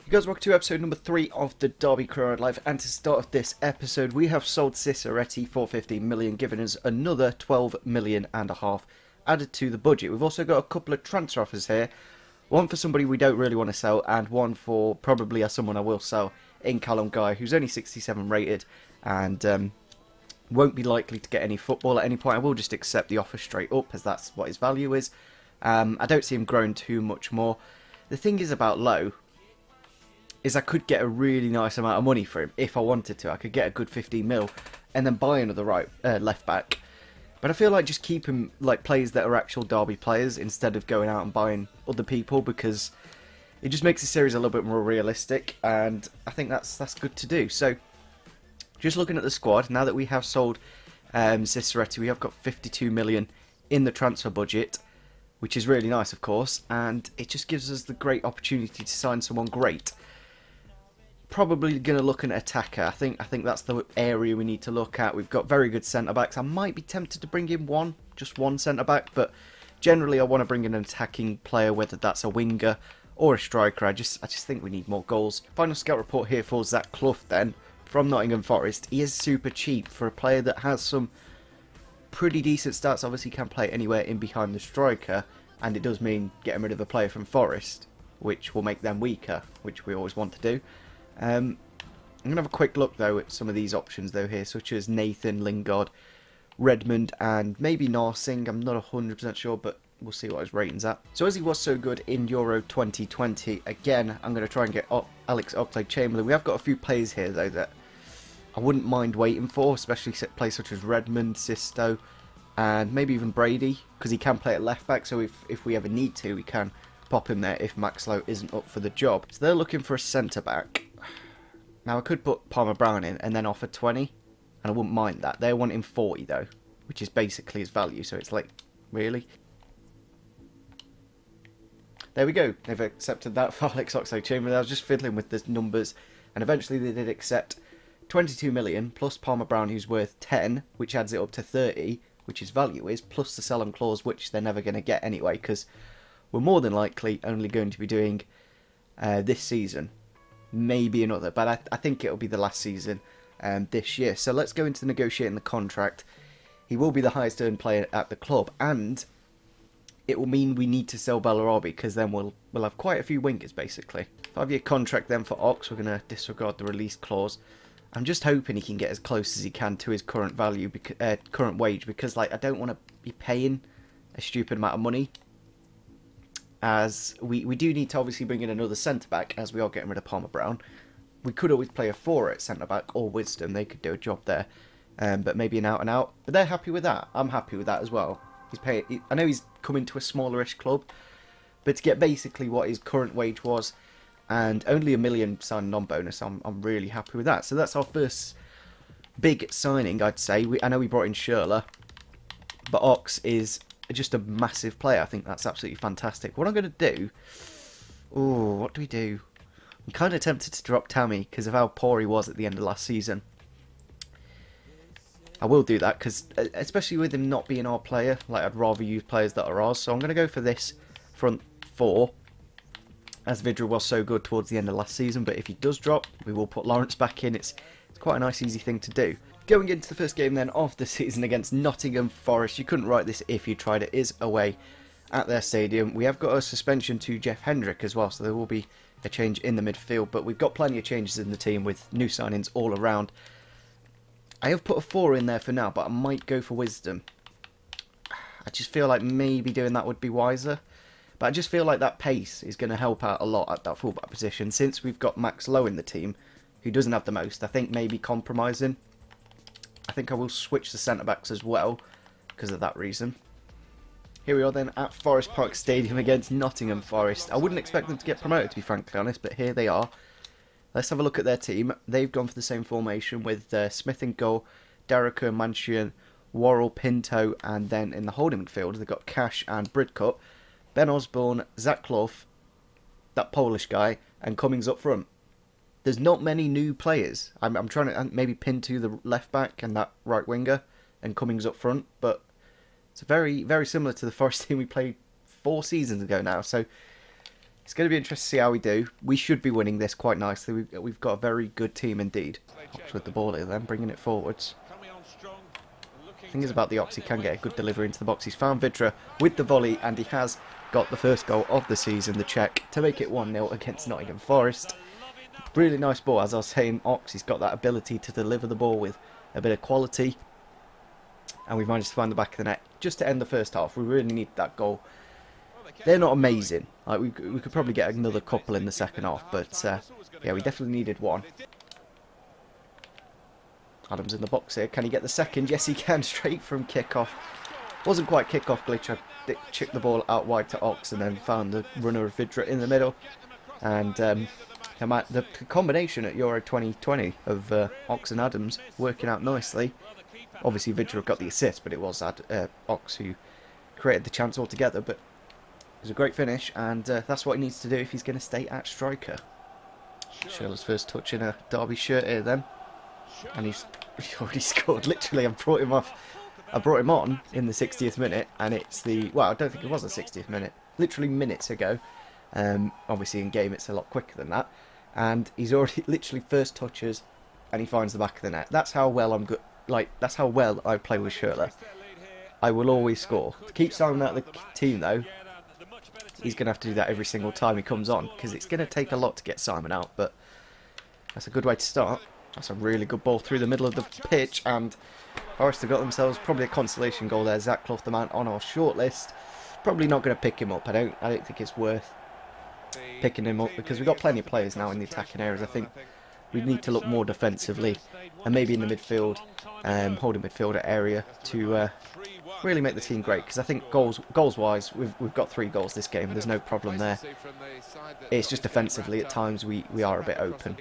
You guys, welcome to episode number 3 of the Derby Career Life, and to start off this episode we have sold Ciceretti for 15 million, giving us another 12 million and a half added to the budget. We've also got a couple of transfer offers here, one for somebody we don't really want to sell and one for probably someone I will sell in Callum Guy, who's only 67 rated and won't be likely to get any football at any point. I will just accept the offer straight up as that's what his value is. I don't see him growing too much more. The thing is about Lowe is I could get a really nice amount of money for him if I wanted to. I could get a good 15 mil and then buy another left back. But I feel like just keeping like players that are actual Derby players instead of going out and buying other people, because it just makes the series a little bit more realistic, and I think that's good to do. So just looking at the squad, now that we have sold Ciceretti, we have got 52 million in the transfer budget, which is really nice, of course, and it just gives us the great opportunity to sign someone great. Probably going to look at an attacker. I think that's the area we need to look at. We've got very good centre-backs. I might be tempted to bring in just one centre-back, but generally I want to bring in an attacking player, whether that's a winger or a striker. I just think we need more goals. Final scout report here for Zach Clough then, from Nottingham Forest. He is super cheap for a player that has some pretty decent stats. Obviously can play anywhere in behind the striker, and it does mean getting rid of a player from Forest, which will make them weaker, which we always want to do. I'm going to have a quick look though at some of these options though here, such as Nathan, Lingard, Redmond and maybe Narsing. I'm not 100% sure, but we'll see what his rating's at. So as he was so good in Euro 2020, again I'm going to try and get Alex Oxlade-Chamberlain. We have got a few players here though that I wouldn't mind waiting for, especially players such as Redmond, Sisto and maybe even Brady, because he can play at left back, so if we ever need to we can pop him there if Max Lowe isn't up for the job. So they're looking for a centre back. Now I could put Palmer Brown in and then offer 20, and I wouldn't mind that. They're wanting 40 though, which is basically his value, so it's like, really? There we go, they've accepted that for Alex Oxlade-Chamberlain. I was just fiddling with the numbers, and eventually they did accept 22 million, plus Palmer Brown, who's worth 10, which adds it up to 30, which his value is, plus the sell-on clause, which they're never going to get anyway, because we're more than likely only going to be doing this season. Maybe another, but I think it'll be the last season this year. So let's go into negotiating the contract. He will be the highest earned player at the club, and it will mean we need to sell Bellarabi, because then we'll have quite a few wingers basically. 5-year contract then for Ox. We're going to disregard the release clause. I'm just hoping he can get as close as he can to his current value, current wage, because like I don't want to be paying a stupid amount of money. As we do need to obviously bring in another centre-back, as we are getting rid of Palmer Brown. We could always play a 4 at centre-back, or Wisdom, they could do a job there. But maybe an out-and-out. But they're happy with that. I'm happy with that as well. I know he's coming to a smallerish club, but to get basically what his current wage was, and only $1 million sign non-bonus, I'm really happy with that. So that's our first big signing, I'd say. I know we brought in Schürrle, but Ox is just a massive player. I think that's absolutely fantastic. What I'm going to do... Oh, what do we do? I'm kind of tempted to drop Tammy because of how poor he was at the end of last season. I will do that because, especially with him not being our player, like I'd rather use players that are ours. So I'm going to go for this front 4, as Vidra was so good towards the end of last season. But if he does drop, we will put Lawrence back in. It's quite a nice, easy thing to do. Going into the first game then of the season against Nottingham Forest, you couldn't write this if you tried. It is away at their stadium. We have got a suspension to Jeff Hendrick as well, so there will be a change in the midfield, but we've got plenty of changes in the team with new signings all around. I have put a 4 in there for now, but I might go for Wisdom. I just feel like maybe doing that would be wiser, but I just feel like that pace is going to help out a lot at that fullback position. Since we've got Max Lowe in the team, who doesn't have the most, I think maybe compromising. I think I will switch the centre-backs as well, because of that reason. Here we are then at Forest Park Stadium against Nottingham Forest. I wouldn't expect them to get promoted, to be frankly honest, but here they are. Let's have a look at their team. They've gone for the same formation with Smith in goal, Derricker, Manchian, Worrell, Pinto, and then in the holding midfield they've got Cash and Bridcut, Ben Osborne, Zach Clough, that Polish guy, and Cummings up front. There's not many new players. I'm trying to maybe pin to the left back and that right winger and Cummings up front, but it's very, very similar to the Forest team we played 4 seasons ago now. So It's going to be interesting to see how we do. We should be winning this quite nicely. We've got a very good team indeed. Ox with the ball here then, bringing it forwards. The thing is about the Ox, he can get a good delivery into the box. He's found Vidra with the volley, and he has got the first goal of the season, the check, to make it 1-0 against Nottingham Forest. Really nice ball. As I was saying, Ox, he's got that ability to deliver the ball with a bit of quality. And we've managed to find the back of the net just to end the first half. We really need that goal. They're not amazing. Like we could probably get another couple in the second half, but yeah, we definitely needed one. Adams in the box here. Can he get the second? Yes, he can. Straight from kickoff. Wasn't quite kickoff glitch. I chipped the ball out wide to Ox and then found the runner of Vidra in the middle. And the combination at Euro 2020 of Ox and Adams working out nicely. Obviously, Vidra got the assist, but it was Ox who created the chance altogether. But it was a great finish, and that's what he needs to do if he's going to stay at striker. Shirley's first touch in a Derby shirt here then. And he's already scored. Literally, I brought him on in the 60th minute, and it's the... Well, I don't think it was the 60th minute. Literally minutes ago. Obviously, in game, it's a lot quicker than that. And he's already literally first touches, and he finds the back of the net. That's how well I'm good. Like, that's how well I play with Shirley. I will always score. To keep Simon out of the team, though, he's going to have to do that every single time he comes on, because it's going to take a lot to get Simon out, but that's a good way to start. That's a really good ball through the middle of the pitch, and Forest have got themselves probably a consolation goal there. Zach Clough, the man on our shortlist. Probably not going to pick him up. I don't think it's worth picking him up, because we've got plenty of players now in the attacking areas. I think we need to look more defensively, and maybe in the midfield, holding midfielder area to really make the team great. Because I think goals wise, we've got 3 goals this game. There's no problem there. It's just defensively at times we are a bit open.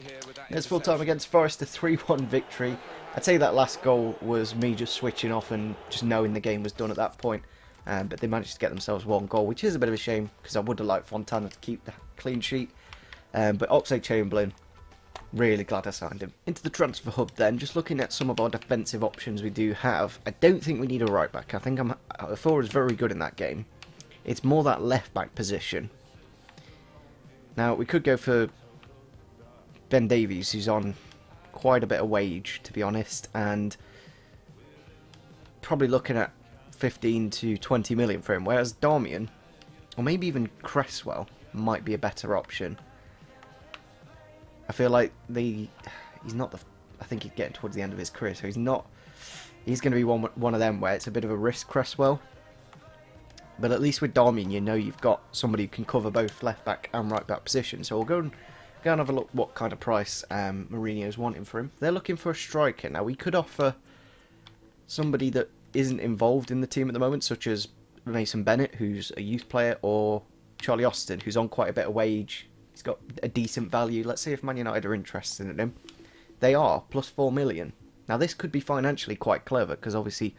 It's full time against Forest, a 3-1 victory. I'd say that last goal was me just switching off and just knowing the game was done at that point. But they managed to get themselves 1 goal, which is a bit of a shame, because I would have liked Fontana to keep the clean sheet. But Oxlade-Chamberlain, really glad I signed him. Into the transfer hub then, just looking at some of our defensive options we do have. I don't think we need a right back. I think Thor is very good in that game. It's more that left back position. Now, we could go for Ben Davies, who's on quite a bit of wage, to be honest, and probably looking at 15 to 20 million for him, whereas Darmian, or maybe even Cresswell, might be a better option. I feel like he's not the... I think he's getting towards the end of his career, so he's not... He's going to be one of them where it's a bit of a risk, Cresswell. But at least with Darmian, you know you've got somebody who can cover both left back and right back positions. So we'll go and have a look what kind of price Mourinho's wanting for him. They're looking for a striker. Now, we could offer somebody that isn't involved in the team at the moment, such as Mason Bennett, who's a youth player, or Charlie Austin, who's on quite a bit of wage. He's got a decent value. Let's see if Man United are interested in him. They are, plus 4 million. Now, this could be financially quite clever, because obviously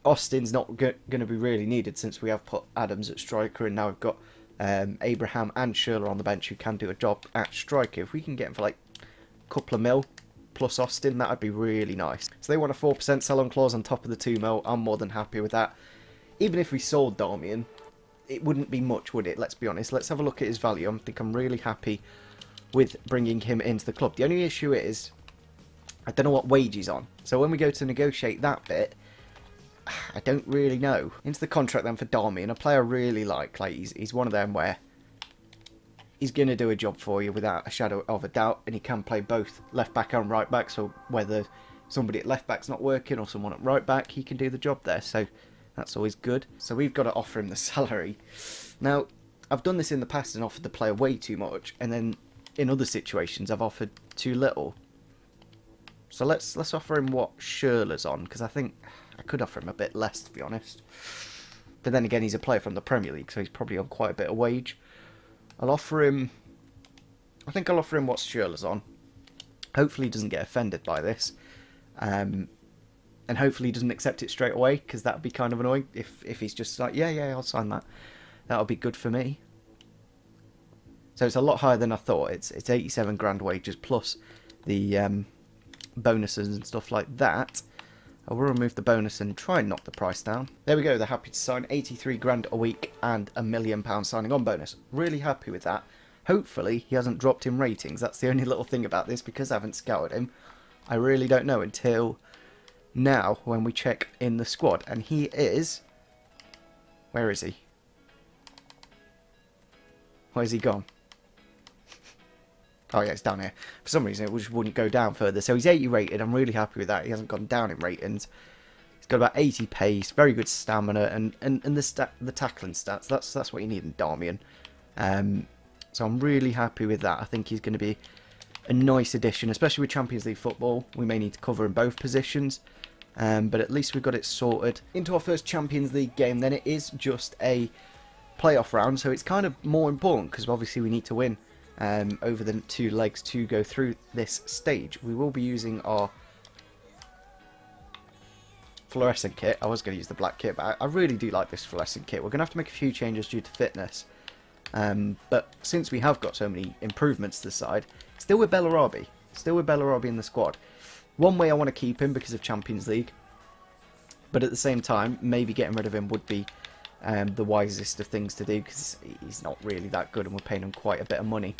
Austin's not going to be really needed, since we have put Adams at striker, and now we've got Abraham and Schürrle on the bench who can do a job at striker. If we can get him for like a couple of mil plus Austin, that would be really nice. So they want a 4% sell-on clause on top of the 2 mil. I'm more than happy with that. Even if we sold Darmian, it wouldn't be much, would it? Let's be honest. Let's have a look at his value. I think I'm really happy with bringing him into the club. The only issue is, I don't know what wage he's on. So when we go to negotiate that bit, I don't really know. Into the contract then for Darmian, a player I really like he's one of them where he's going to do a job for you without a shadow of a doubt, and he can play both left back and right back, so whether somebody at left back's not working or someone at right back, he can do the job there, so that's always good. So we've got to offer him the salary. Now, I've done this in the past and offered the player way too much, and then in other situations I've offered too little. So let's offer him what Schürrle's on, because I think I could offer him a bit less, to be honest. But then again, he's a player from the Premier League, so he's probably on quite a bit of wage. I'll offer him... I think I'll offer him what Schürrle's on. Hopefully he doesn't get offended by this. And hopefully he doesn't accept it straight away, because that would be kind of annoying. If he's just like, yeah, I'll sign that. That'll be good for me. So it's a lot higher than I thought. It's 87 grand wages plus the bonuses and stuff like that. I will remove the bonus and try and knock the price down. There we go, they're happy to sign 83 grand a week and £1 million signing on bonus. Really happy with that. Hopefully he hasn't dropped in ratings. That's the only little thing about this, because I haven't scouted him. I really don't know until now when we check in the squad. And he is... Where is he? Where's he gone? Oh yeah, it's down here. For some reason it just wouldn't go down further. So he's 80 rated. I'm really happy with that. He hasn't gone down in ratings. He's got about 80 pace, very good stamina, and the tackling stats. That's what you need in Darmian. So I'm really happy with that. I think he's going to be a nice addition, especially with Champions League football. We may need to cover in both positions, but at least we've got it sorted. Into our first Champions League game, then it is just a playoff round, so it's kind of more important because obviously we need to win over the 2 legs to go through this stage. We will be using our fluorescent kit. I was going to use the black kit, but I really do like this fluorescent kit. We're going to have to make a few changes due to fitness. But since we have got so many improvements to the side, still with Bellarabi in the squad. One way I want to keep him because of Champions League, but at the same time, maybe getting rid of him would be the wisest of things to do, because he's not really that good and we're paying him quite a bit of money.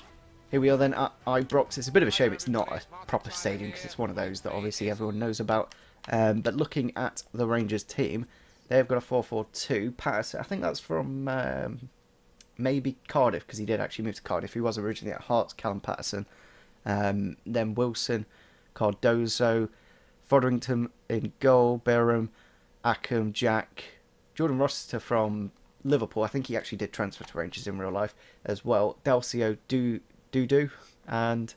Here we are then at Ibrox. It's a bit of a shame it's not a proper stadium, because it's one of those that obviously everyone knows about. But looking at the Rangers team, they've got a 4-4-2. Patterson, I think that's from maybe Cardiff, because he did actually move to Cardiff. He was originally at Hearts, Callum Patterson. Then Wilson, Cardozo, Fotherington in goal, Berham, Ackham, Jack, Jordan Rossiter from Liverpool. I think he actually did transfer to Rangers in real life as well. Dalcio, Dudu, and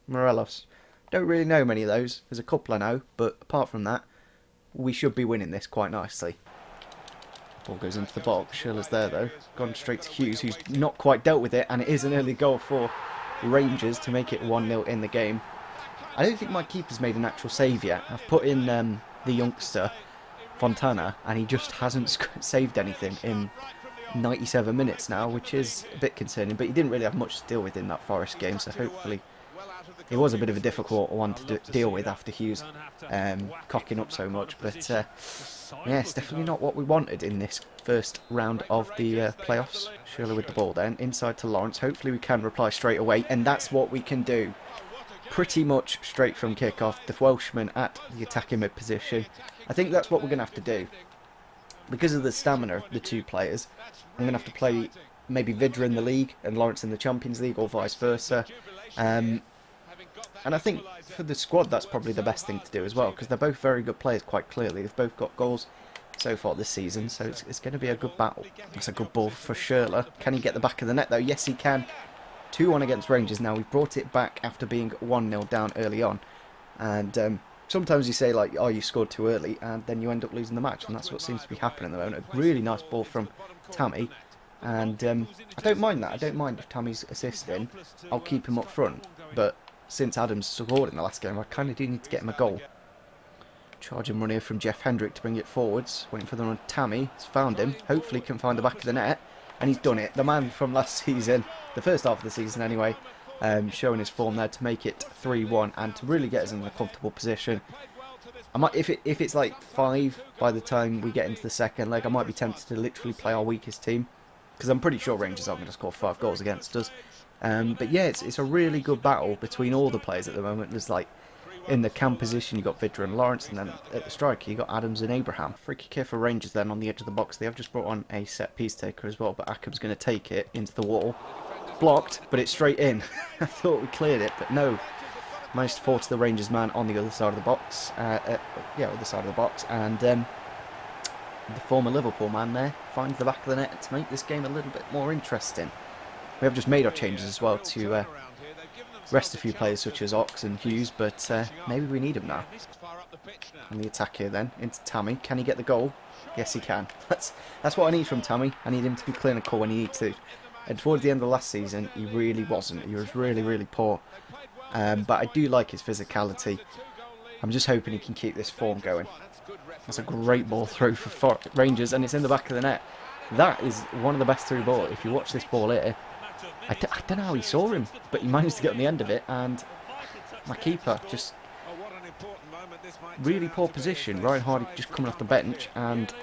Morelos. Don't really know many of those. There's a couple I know, but apart from that, we should be winning this quite nicely. Ball goes into the box. Schürrle's there though. Gone straight to Hughes, who's not quite dealt with it, and it is an early goal for Rangers to make it 1-0 in the game. I don't think my keeper's made an actual save yet. I've put in the youngster, Fontana, and he just hasn't saved anything in 97 minutes now, which is a bit concerning, but he didn't really have much to deal with in that Forest game, so hopefully it was a bit of a difficult one to deal with after Hughes cocking up so much, but yeah, it's definitely not what we wanted in this first round of the playoffs. Schürrle with the ball then, inside to Lawrence. Hopefully we can reply straight away, and that's what we can do. Pretty much straight from kick-off, the Welshman at the attacking mid position. I think that's what we're going to have to do. Because of the stamina of the two players, I'm going to have to play maybe Vidra in the league and Lawrence in the Champions League, or vice versa. And I think for the squad that's probably the best thing to do as well, because they're both very good players quite clearly. They've both got goals so far this season, so it's going to be a good battle. It's a good ball for Schürrle. Can he get the back of the net though? Yes he can. 2-1 against Rangers now. We've brought it back after being 1-0 down early on. And sometimes you say like, oh, you scored too early, and then you end up losing the match, and that's what seems to be happening at the moment. A really nice ball from Tammy, and I don't mind that. I don't mind if Tammy's assisting. I'll keep him up front, but since Adams scored in the last game, I kind of do need to get him a goal. Charging run here from Jeff Hendrick to bring it forwards. Waiting for the run. Tammy has found him. Hopefully can find the back of the net. And he's done it. The man from last season, the first half of the season anyway, showing his form there to make it 3-1 and to really get us in a comfortable position. I might, if it's like 5 by the time we get into the second leg, I might be tempted to literally play our weakest team, because I'm pretty sure Rangers aren't going to score 5 goals against us. But yeah, it's a really good battle between all the players at the moment. There's like, in the cam position, you got Vidra and Lawrence, and then at the striker, you got Adams and Abraham. Free kick here for Rangers then on the edge of the box. They have just brought on a set piece taker as well, but Ackham's going to take it into the wall. Blocked, but it's straight in. I thought we cleared it, but no. Managed to fall to the Rangers man on the other side of the box. Yeah, other side of the box, and the former Liverpool man there finds the back of the net to make this game a little bit more interesting. We have just made our changes as well to rest a few players such as Ox and Hughes, but maybe we need him now. On the attack here then, into Tammy. Can he get the goal? Yes he can. That's what I need from Tammy. I need him to be clinical when he needs to. And towards the end of last season, he really wasn't. He was really, really poor. But I do like his physicality. I'm just hoping he can keep this form going. That's a great ball through for Rangers, and it's in the back of the net. That is one of the best through balls. If you watch this ball here, I don't know how he saw him, but he managed to get on the end of it, and my keeper just really poor position. Ryan Hardy just coming off the bench, and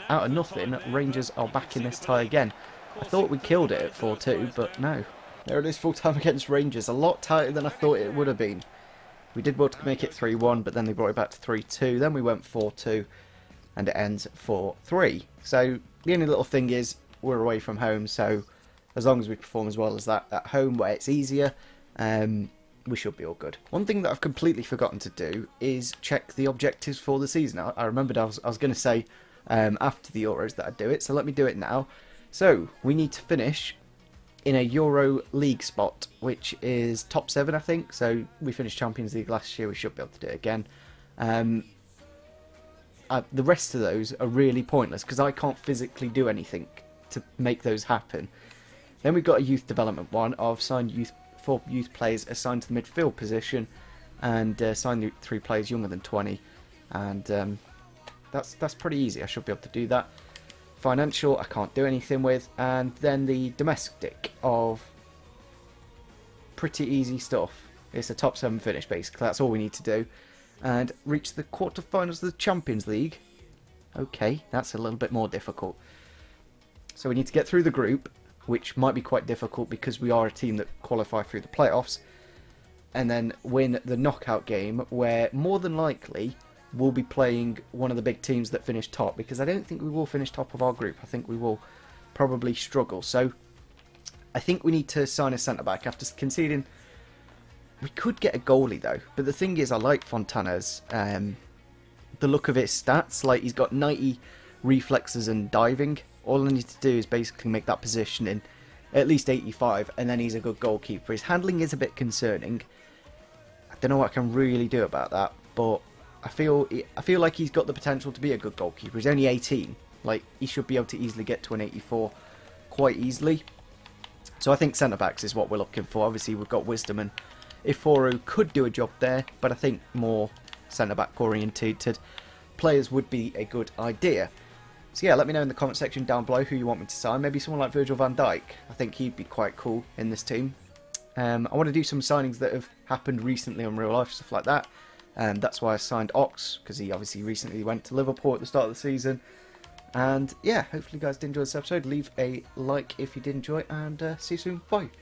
out of nothing, Rangers are back in this tie again. I thought we killed it at 4-2, but no. There it is, full time against Rangers. A lot tighter than I thought it would have been. We did well to make it 3-1, but then they brought it back to 3-2. Then we went 4-2, and it ends 4-3. So the only little thing is we're away from home, so as long as we perform as well as that at home where it's easier, we should be all good. One thing that I've completely forgotten to do is check the objectives for the season. I remembered I was going to say after the Euros that I'd do it, so let me do it now. So we need to finish in a Euro League spot, which is top 7, I think. So we finished Champions League last year, we should be able to do it again. The rest of those are really pointless because I can't physically do anything to make those happen. Then we've got a youth development one of signed 4 youth players assigned to the midfield position, and signed 3 players younger than 20, and that's pretty easy. I should be able to do that. Financial, I can't do anything with, and then the domestic of pretty easy stuff. It's a top 7 finish basically. That's all we need to do, and reach the quarterfinals of the Champions League. Okay, that's a little bit more difficult. So we need to get through the group, which might be quite difficult because we are a team that qualify through the playoffs, and then win the knockout game, where more than likely we'll be playing one of the big teams that finish top, because I don't think we will finish top of our group. I think we will probably struggle. So I think we need to sign a centre-back after conceding. We could get a goalie though, but the thing is, I like Fontana's the look of his stats. Like, he's got 90 reflexes and diving. All I need to do is basically make that position in at least 85, and then he's a good goalkeeper. His handling is a bit concerning. I don't know what I can really do about that, but I feel like he's got the potential to be a good goalkeeper. He's only 18. Like, he should be able to easily get to an 84 quite easily. So I think centre-backs is what we're looking for. Obviously, we've got Wisdom and Iforo could do a job there, but I think more centre-back orientated players would be a good idea. So yeah, let me know in the comment section down below who you want me to sign. Maybe someone like Virgil van Dijk. I think he'd be quite cool in this team. I want to do some signings that have happened recently in real life, stuff like that. That's why I signed Ox, because he obviously recently went to Liverpool at the start of the season. And yeah, hopefully you guys did enjoy this episode. Leave a like if you did enjoy it, and see you soon. Bye.